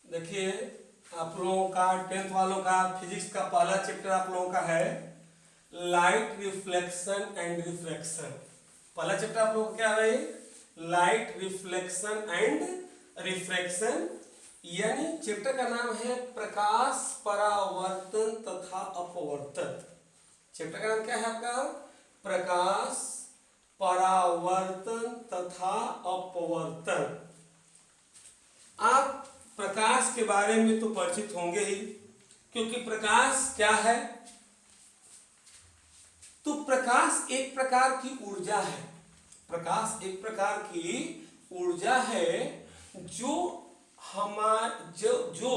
देखिए, आप लोगों का 10th वालों का फिजिक्स का पहला चैप्टर आप लोगों का है लाइट रिफ्लेक्शन एंड रिफ्रैक्शन। पहला चैप्टर आप लोगों का क्या है? लाइट रिफ्लेक्शन एंड रिफ्रैक्शन, यानी चैप्टर का नाम है प्रकाश परावर्तन तथा अपवर्तन। चैप्टर का नाम क्या है आपका? प्रकाश परावर्तन तथा अपवर्तन। आप प्रकाश के बारे में तो परिचित होंगे ही, क्योंकि प्रकाश क्या है? तो प्रकाश एक प्रकार की ऊर्जा है। प्रकाश एक प्रकार की ऊर्जा है जो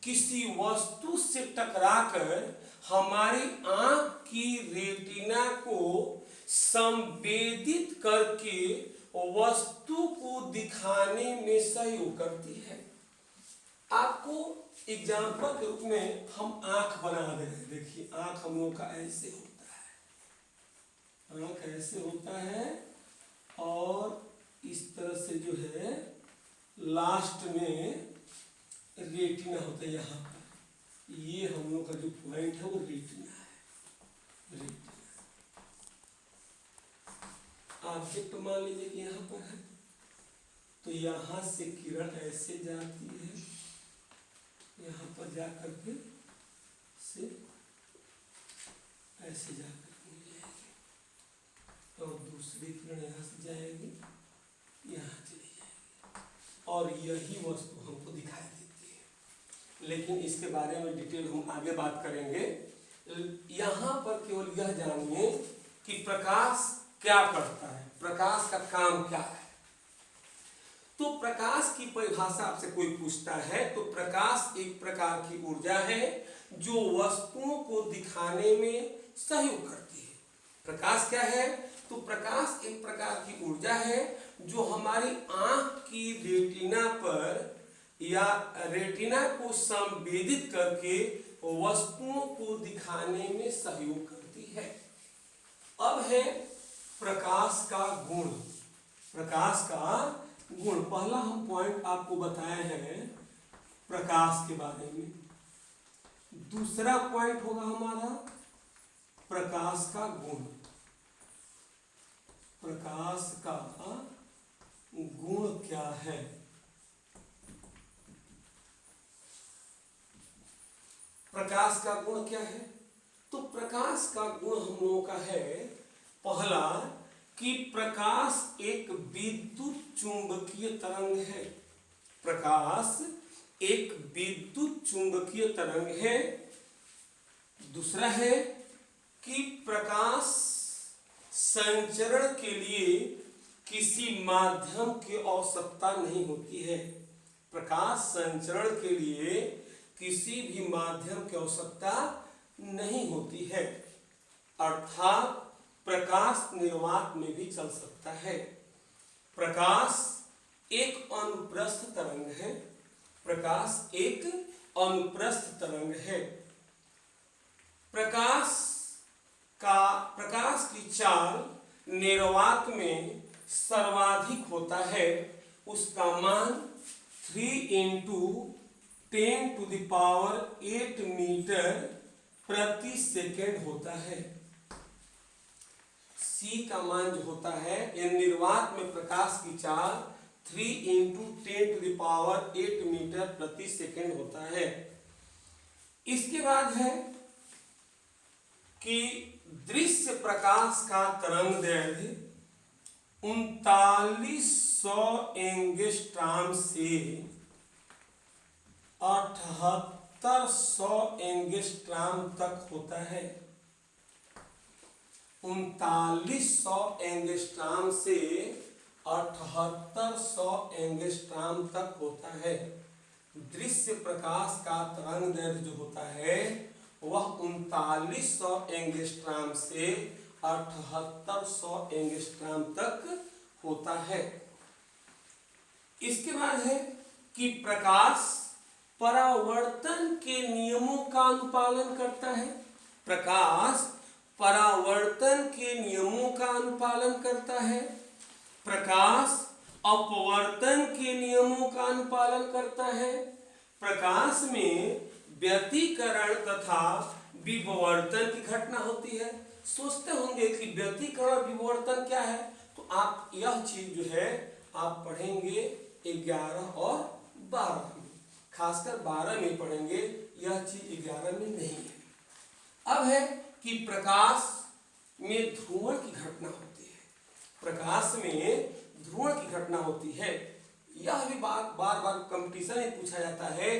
किसी वस्तु से टकराकर हमारी आंख की रेटिना को संवेदित करके वस्तु को दिखाने में सहयोग करती है। आपको एग्जाम्पल के रूप में हम आंख बना दे रहे हैं। देखिए, आंख हम लोग का ऐसे होता है, आंख ऐसे होता है और इस तरह से जो है लास्ट में रेटिना होता है। यहाँ पर ये हम लोग का जो पॉइंट है वो रेटिना है। रेटिना ऑब्जेक्ट मान लीजिए कि यहाँ पर है, तो यहाँ से किरण ऐसे जाती है, यहाँ पर जाकर के से ऐसे जाकर मिल जाएगी, और दूसरी किरण यहाँ से जाएगी, यहाँ चली जाएगी, और यही वस्तु हमको दिखाई देती है। लेकिन इसके बारे में डिटेल हम आगे बात करेंगे। यहाँ पर केवल यह जानिए कि प्रकाश क्या करता है, प्रकाश का काम क्या है। तो प्रकाश की परिभाषा आपसे कोई पूछता है तो प्रकाश एक प्रकार की ऊर्जा है जो वस्तुओं को दिखाने में सहयोग करती है। प्रकाश क्या है? तो प्रकाश एक प्रकार की ऊर्जा है जो हमारी आंख की रेटिना पर या रेटिना को संवेदित करके वस्तुओं को दिखाने में सहयोग करती है। अब है प्रकाश का गुण। प्रकाश का गुण, पहला हम पॉइंट आपको बताए हैं प्रकाश के बारे में। दूसरा पॉइंट होगा हमारा प्रकाश का गुण। प्रकाश का गुण क्या है? प्रकाश का गुण क्या है? तो प्रकाश का गुण हम लोगों का है पहला कि प्रकाश एक विद्युत चुंबकीय तरंग है। प्रकाश एक विद्युत चुंबकीय तरंग है। दूसरा है कि प्रकाश संचरण के लिए किसी माध्यम की आवश्यकता नहीं होती है। प्रकाश संचरण के लिए किसी भी माध्यम की आवश्यकता नहीं होती है, अर्थात प्रकाश निर्वात में भी चल सकता है। प्रकाश एक अनुप्रस्थ तरंग है। प्रकाश एक अनुप्रस्थ तरंग है। प्रकाश की चाल निर्वात में सर्वाधिक होता है। उसका मान 3 × 10⁸ मीटर प्रति सेकेंड होता है। C का मान जो होता है, निर्वात में प्रकाश की चाल 3 × 10⁸ मीटर प्रति सेकेंड होता है। इसके बाद है कि दृश्य प्रकाश का तरंगदैर्घ्य 3900 एंगस्ट्रॉम से 7800 एंगस्ट्रॉम तक होता है। 3900 एंगस्ट्रॉम से 7800 एंगस्ट्रॉम तक होता है। दृश्य प्रकाश का तरंगदैर्घ्य जो होता है वह 3900 एंगस्ट्रॉम से 7800 एंगस्ट्रॉम तक होता है। इसके बाद है कि प्रकाश परावर्तन के नियमों का अनुपालन करता है। प्रकाश परावर्तन के नियमों का अनुपालन करता है। प्रकाश अपवर्तन के नियमों का अनुपालन करता है। प्रकाश में व्यतिकरण तथा विवर्तन की घटना होती है। सोचते होंगे कि व्यतिकरण और विवर्तन क्या है, तो आप यह चीज जो है आप पढ़ेंगे 11 और 12 में, खासकर 12 में पढ़ेंगे, यह चीज 11 में नहीं है। अब है कि प्रकाश में ध्रुवण की घटना होती है। प्रकाश में ध्रुवण की घटना होती है। यह भी बार बार कंपटीशन में पूछा जाता है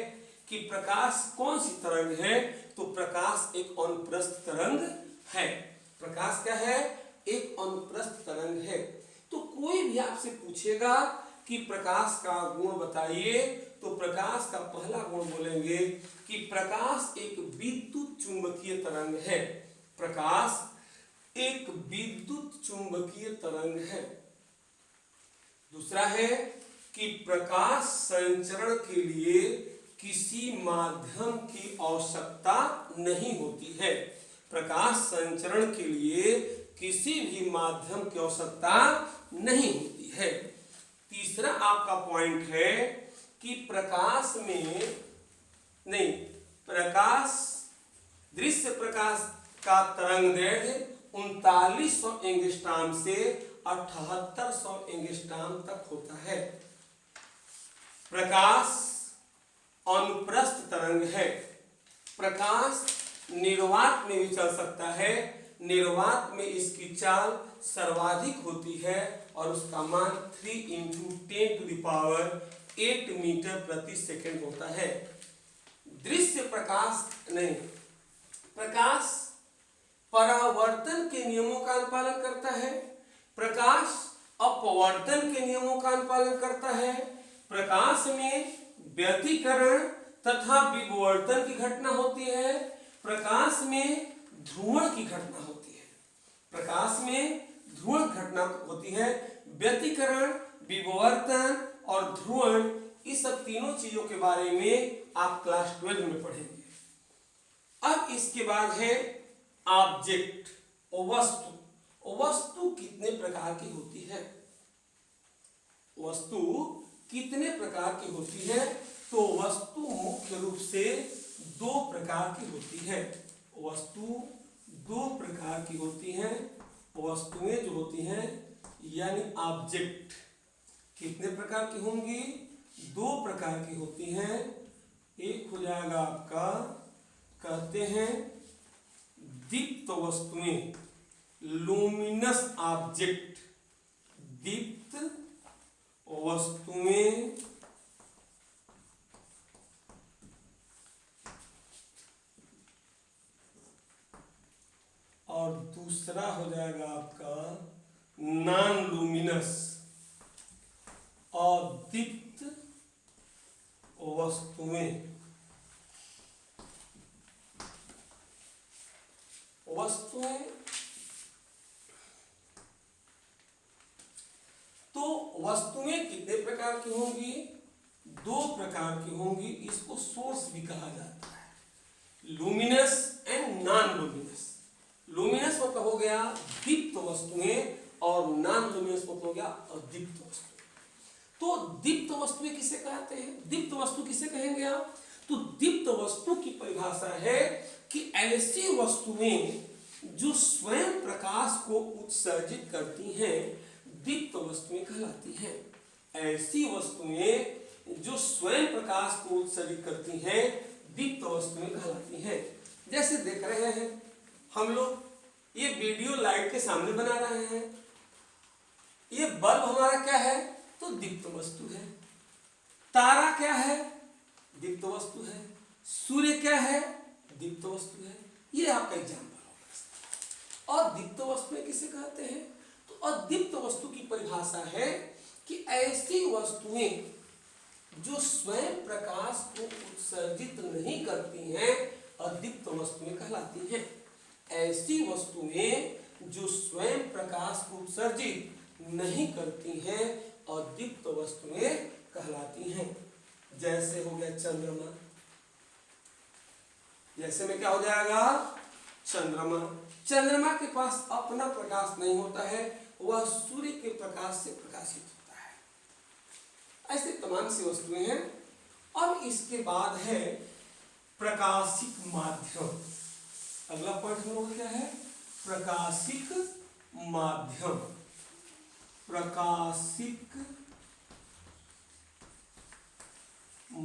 कि प्रकाश कौन सी तरंग है, तो प्रकाश एक अनुप्रस्थ तरंग है। प्रकाश क्या है? एक अनुप्रस्थ तरंग है। तो कोई भी आपसे पूछेगा कि प्रकाश का गुण बताइए, तो प्रकाश का पहला गुण बोलेंगे कि प्रकाश एक विद्युत चुंबकीय तरंग है। प्रकाश एक विद्युत चुंबकीय तरंग है। दूसरा है कि प्रकाश संचरण के लिए किसी माध्यम की आवश्यकता नहीं होती है। प्रकाश संचरण के लिए किसी भी माध्यम की आवश्यकता नहीं होती है। तीसरा आपका पॉइंट है कि प्रकाश में नहीं, प्रकाश दृश्य प्रकाश का तरंग दैर्घ्य 3900 एंगस्ट्रॉम से 7800 एंगस्ट्रॉम तक होता है। प्रकाश अनुप्रस्थ तरंग है। प्रकाश निर्वात में भी चल सकता है। निर्वात में इसकी चाल सर्वाधिक होती है और उसका मान 3 × 10⁸ मीटर प्रति सेकंड होता है। दृश्य प्रकाश नहीं, प्रकाश परावर्तन के नियमों का अनुपालन करता है। प्रकाश अपवर्तन के नियमों का अनुपालन करता है। प्रकाश में व्यतिकरण तथा विवर्तन की घटना होती है। प्रकाश में ध्रुवण की घटना होती है। प्रकाश में ध्रुवण घटना होती है। व्यतिकरण, विवर्तन और ध्रुवण, इस सब तीनों चीजों के बारे में आप क्लास 12 में पढ़ेंगे। अब इसके बाद है ऑब्जेक्ट, वस्तु। वस्तु कितने प्रकार की होती है? वस्तु कितने प्रकार की होती है? तो वस्तु मुख्य रूप से 2 प्रकार की होती है। वस्तु 2 प्रकार की होती हैं। वस्तुएं जो होती हैं यानी ऑब्जेक्ट कितने प्रकार की होंगी? 2 प्रकार की होती हैं। एक हो जाएगा आपका, कहते हैं दीप्त वस्तुएं, लूमिनस ऑब्जेक्ट। दीप्त वस्तुएं और दूसरा हो जाएगा आपका नॉन लूमिनस। अदीप्त वस्तुएं, तो वस्तुएं कितने प्रकार की होंगी? 2 प्रकार की होंगी। इसको सोर्स भी कहा जाता है, luminous and non luminous. Luminous मतलब हो गया दीप्त वस्तुएं और नॉन लूमिनस मतलब हो गया अदीप्त वस्तुएं। तो दीप्त वस्तुएं किसे कहते हैं? दीप्त वस्तु किसे कहेंगे आप? तो दीप्त वस्तु की परिभाषा है कि ऐसी वस्तुएं जो स्वयं प्रकाश को उत्सर्जित करती हैं दीप्त वस्तुएं कहलाती हैं। ऐसी वस्तुएं जो स्वयं प्रकाश को उत्सर्जित करती हैं दीप्त वस्तुएं कहलाती हैं। जैसे देख रहे हैं हम लोग, ये वीडियो लाइट के सामने बना रहे हैं। ये बल्ब हमारा क्या है? तो दीप्त वस्तु है। तारा क्या है? दीप्त वस्तु है। सूर्य क्या है? दीप्त वस्तु है। ये आपका एग्जाम्पल होगा। और दीप्त वस्तुएं किसे कहते हैं? तो अदीप्त वस्तु की परिभाषा है कि ऐसी वस्तुएं जो स्वयं प्रकाश को उत्सर्जित नहीं करती हैं अदीप्त वस्तुएं कहलाती हैं। ऐसी वस्तुएं जो स्वयं प्रकाश को उत्सर्जित नहीं करती हैं अदीप्त वस्तुएं कहलाती हैं। जैसे हो गया चंद्रमा। जैसे में क्या हो जाएगा? चंद्रमा। चंद्रमा के पास अपना प्रकाश नहीं होता है, वह सूर्य के प्रकाश से प्रकाशित होता है। ऐसे तमाम सी वस्तुएं हैं। अब इसके बाद है प्रकाशिक माध्यम। अगला पॉइंट हम लोग क्या है? प्रकाशिक माध्यम। प्रकाशिक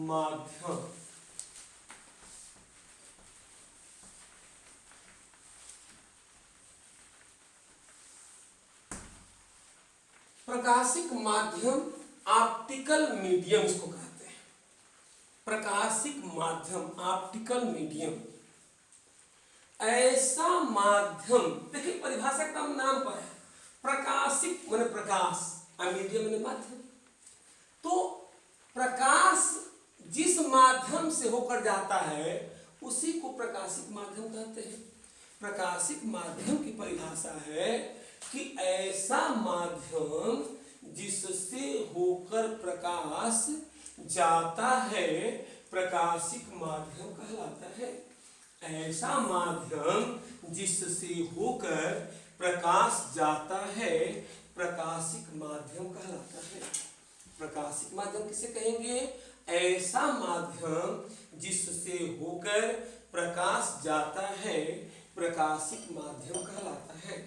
माध्यम प्रकाशिक माध्यम ऑप्टिकल मीडियम इसको कहते हैं। प्रकाशिक माध्यम ऑप्टिकल मीडियम ऐसा माध्यम, देखिए परिभाषा का नाम पर है, प्रकाशिक माने प्रकाश, मीडियम माने माध्यम। तो प्रकाश जिस माध्यम से होकर जाता है उसी को प्रकाशिक माध्यम कहते हैं। प्रकाशिक माध्यम की परिभाषा है कि ऐसा माध्यम जिससे होकर प्रकाश जाता है प्रकाशिक माध्यम कहलाता है। ऐसा माध्यम जिससे होकर प्रकाश जाता है प्रकाशिक माध्यम कहलाता है। प्रकाशिक माध्यम किसे कहेंगे? ऐसा माध्यम जिससे होकर प्रकाश जाता है प्रकाशिक माध्यम कहलाता है।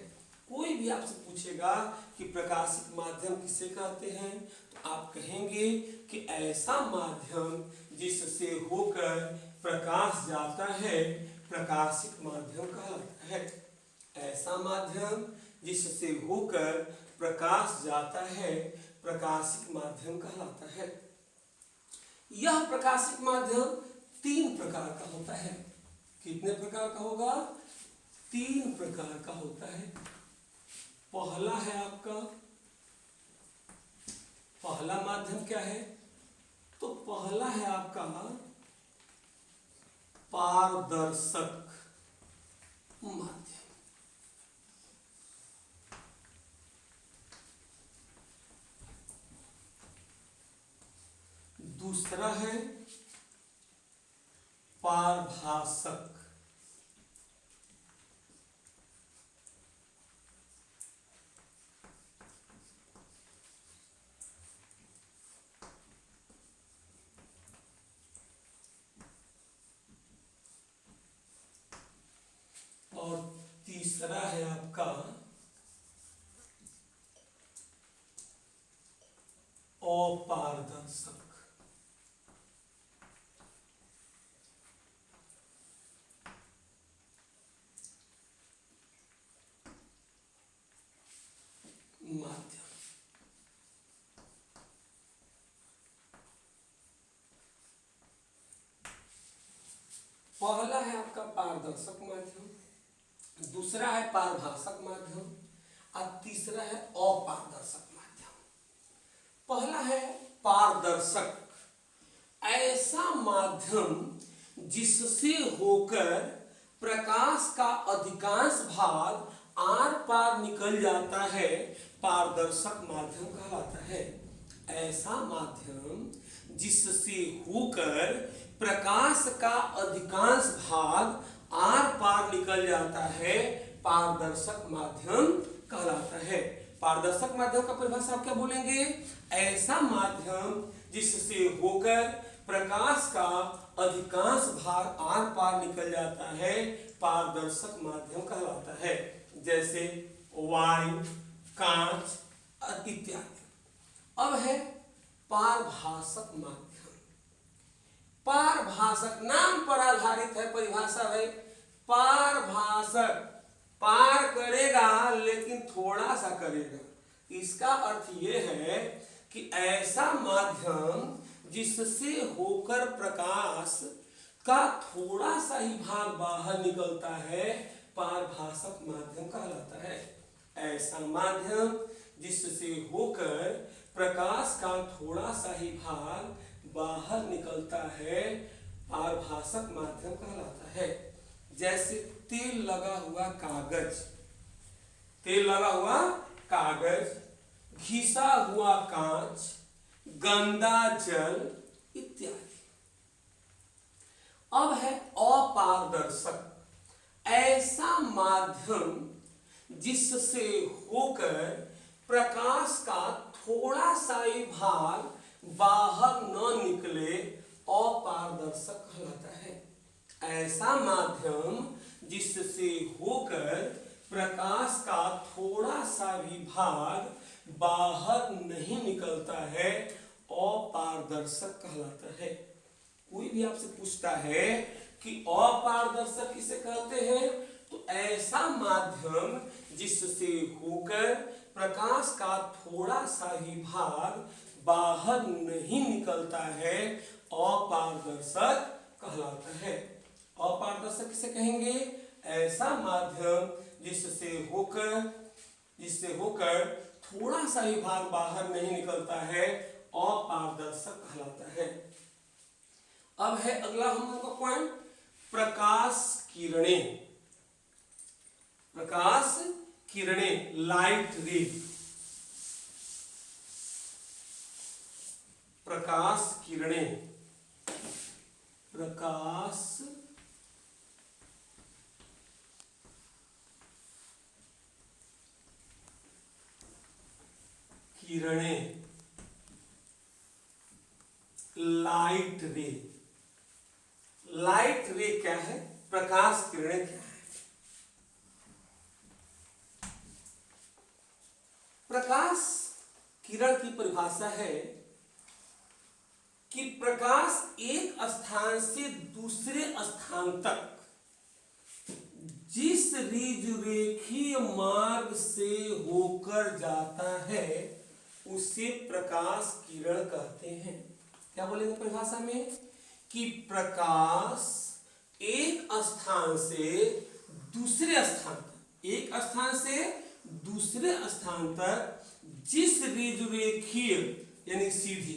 कोई भी आपसे पूछेगा कि प्रकाशिक माध्यम किसे कहते हैं तो आप कहेंगे कि ऐसा माध्यम जिससे होकर प्रकाश जाता है प्रकाशिक माध्यम कहलाता है। ऐसा माध्यम जिससे होकर प्रकाश जाता है प्रकाशिक माध्यम कहलाता है। यह प्रकाशिक माध्यम 3 प्रकार का होता है। कितने प्रकार का होगा? 3 प्रकार का होता है। पहला है आपका, पहला माध्यम क्या है? तो पहला है आपका पारदर्शक माध्यम। दूसरा है पारभासक। और तीसरा है आपका अपारदर्शक। माध्यम पहला है आपका पारदर्शक माध्यम, दूसरा है पारभासक माध्यम और तीसरा है अपारदर्शक माध्यम। पहला है पारदर्शक, ऐसा माध्यम जिससे होकर प्रकाश का अधिकांश भाग आर पार निकल जाता है पारदर्शक माध्यम कहलाता है। ऐसा माध्यम जिससे होकर प्रकाश का अधिकांश भाग आर पार निकल जाता है पारदर्शक माध्यम कहलाता है। पारदर्शक माध्यम का परिभाषा आप क्या बोलेंगे? ऐसा माध्यम जिससे होकर प्रकाश का अधिकांश भाग आर पार निकल जाता है पारदर्शक माध्यम कहलाता है। जैसे वायु, कांच इत्यादि। अब है पारभासक माध्यम। पारभासक नाम पर आधारित है परिभाषा है। पारभासक पार करेगा लेकिन थोड़ा सा करेगा। इसका अर्थ यह है कि ऐसा माध्यम जिससे होकर प्रकाश का थोड़ा सा ही भाग बाहर निकलता है पारभासक माध्यम कहलाता है। ऐसा माध्यम जिससे होकर प्रकाश का थोड़ा सा ही भाग बाहर निकलता है पारभासक माध्यम कहलाता है। जैसे तेल लगा हुआ कागज, तेल लगा हुआ कागज, घिसा हुआ कांच, गंदा जल इत्यादि। अब है अपारदर्शक, ऐसा माध्यम जिससे होकर प्रकाश का थोड़ा सा ही भाग बाहर न निकले अपारदर्शक कहलाता है। ऐसा माध्यम जिससे होकर प्रकाश का थोड़ा सा भी भाग बाहर नहीं निकलता है अपारदर्शक कहलाता है। कोई भी आपसे पूछता है कि अपारदर्शक किसे कहते हैं, तो ऐसा माध्यम जिससे होकर प्रकाश का थोड़ा सा ही भाग बाहर नहीं निकलता है अपारदर्शक कहलाता है। अपारदर्शक किसे कहेंगे, ऐसा माध्यम जिससे होकर थोड़ा सा ही भाग बाहर नहीं निकलता है अपारदर्शक कहलाता है। अब है अगला हम लोग का पॉइंट, प्रकाश किरणें। प्रकाश किरणें, लाइट रे। प्रकाश किरणें, प्रकाश किरणें, लाइट रे। लाइट रे क्या है, प्रकाश किरणें क्या है? प्रकाश किरण की परिभाषा है कि प्रकाश एक स्थान से दूसरे स्थान तक जिस ऋजुरेखीय मार्ग से होकर जाता है उसे प्रकाश किरण कहते हैं। क्या बोलेंगे परिभाषा में, कि प्रकाश एक स्थान से दूसरे स्थान तक, एक स्थान से दूसरे स्थान तक जिस ऋजुरेखीय यानी सीधी,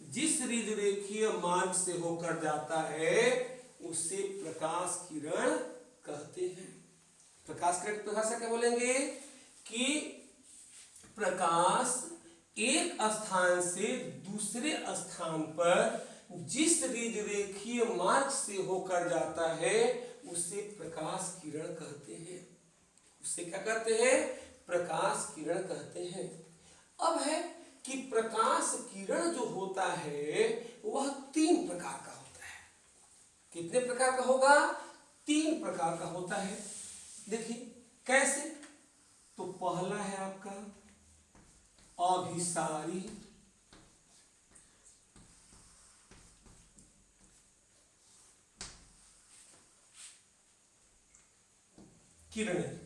जिस ऋजुरेखीय मार्ग से होकर जाता है उसे प्रकाश किरण कहते हैं। प्रकाश किरण की परिभाषा क्या बोलेंगे, कि प्रकाश एक स्थान से दूसरे स्थान पर जिस ऋजुरेखीय मार्ग से होकर जाता है उसे प्रकाश किरण कहते हैं। उसे क्या कहते हैं, प्रकाश किरण कहते हैं। अब है कि प्रकाश किरण जो होता है वह 3 प्रकार का होता है। कितने प्रकार का होगा, 3 प्रकार का होता है। देखिए कैसे, तो पहला है आपका अभिसारी, किरणें,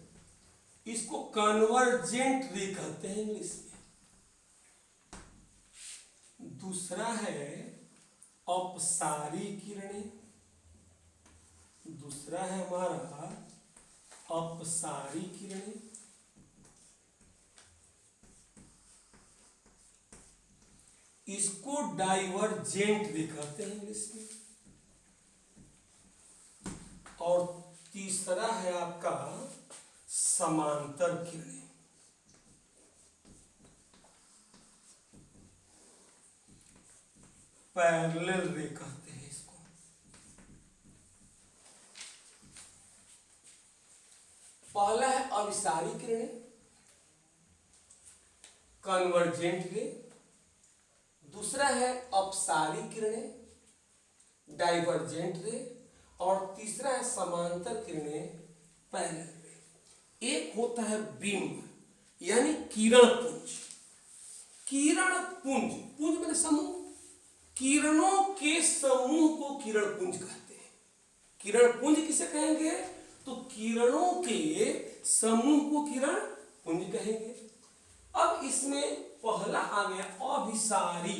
इसको कन्वर्जेंट रे कहते हैं इंग्लिश में। दूसरा है अपसारी किरणें, दूसरा है हमारा अपसारी किरणें। इसको डाइवर्जेंट रे कहते हैं इंग्लिश में। और तीसरा है आपका समांतर किरणें। पैरेलल रे कहते हैं इसको। पहला है अभिसारी किरणें, कन्वर्जेंट रे। दूसरा है अपसारी किरणें, डाइवर्जेंट रे। और तीसरा है समांतर किरणें, पैरेलल रे। एक होता है बिंब यानी किरण पुंज। किरण पुंज, पुंज मैंने समूह, किरणों के समूह को किरण पुंज कहते हैं। किरण पुंज किसे कहेंगे, तो किरणों के समूह को किरण पुंज कहेंगे। अब इसमें पहला आ गया अभिसारी।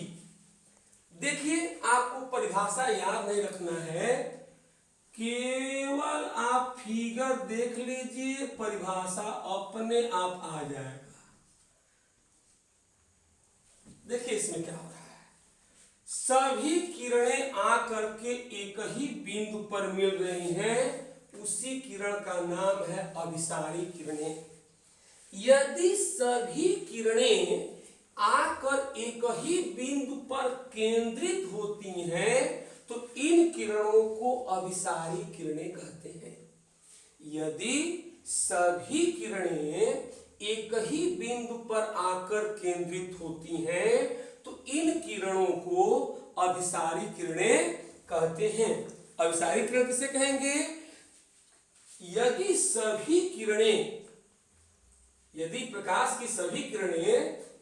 देखिए आपको परिभाषा याद नहीं रखना है, केवल आप फिगर देख लीजिए, परिभाषा अपने आप आ जाएगा। देखिए इसमें क्या हो रहा है, सभी किरणें आकर के एक ही बिंदु पर मिल रही हैं, उसी किरण का नाम है अभिसारी किरणें। यदि सभी किरणें आकर एक ही बिंदु पर केंद्रित होती हैं तो इन किरणों को अभिसारी किरणें कहते हैं। यदि सभी किरणें एक ही बिंदु पर आकर केंद्रित होती हैं तो इन किरणों को अभिसारी किरणें कहते हैं। अभिसारी किरण किसे कहेंगे? यदि प्रकाश की सभी किरणें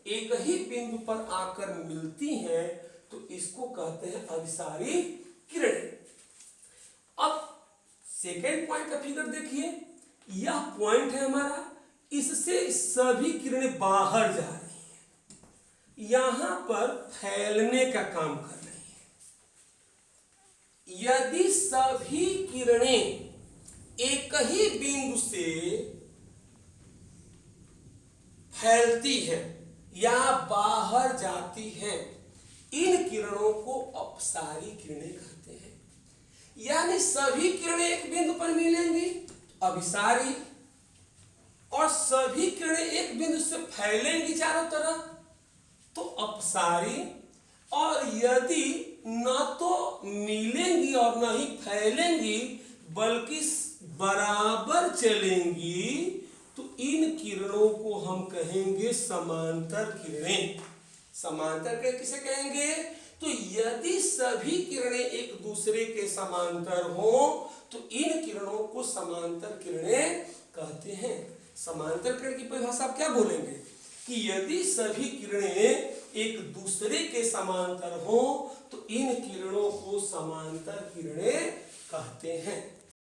एक ही बिंदु पर आकर मिलती हैं तो इसको कहते हैं अभिसारी किरणें। अब सेकेंड पॉइंट का फिगर देखिए, यह पॉइंट है हमारा, इससे सभी किरणें बाहर जा रही हैं, यहां पर फैलने का काम कर रही हैं। यदि सभी किरणें एक ही बिंदु से फैलती है या बाहर जाती है, इन किरणों को अपसारी किरणें कहते हैं। यानी सभी किरणें एक बिंदु पर मिलेंगी अभिसारी, और सभी किरणें एक बिंदु से फैलेंगी चारों तरफ तो अपसारी, और यदि न तो मिलेंगी और न ही फैलेंगी बल्कि बराबर चलेंगी तो इन किरणों को हम कहेंगे समांतर किरणें। समांतर किरणें किसे कहेंगे? तो यदि सभी किरणें एक दूसरे के समांतर हो तो इन किरणों को समांतर किरणें कहते हैं। समांतर किरण की परिभाषा आप क्या बोलेंगे कि यदि सभी किरणें एक दूसरे के समांतर हो तो इन किरणों को समांतर किरणें कहते हैं।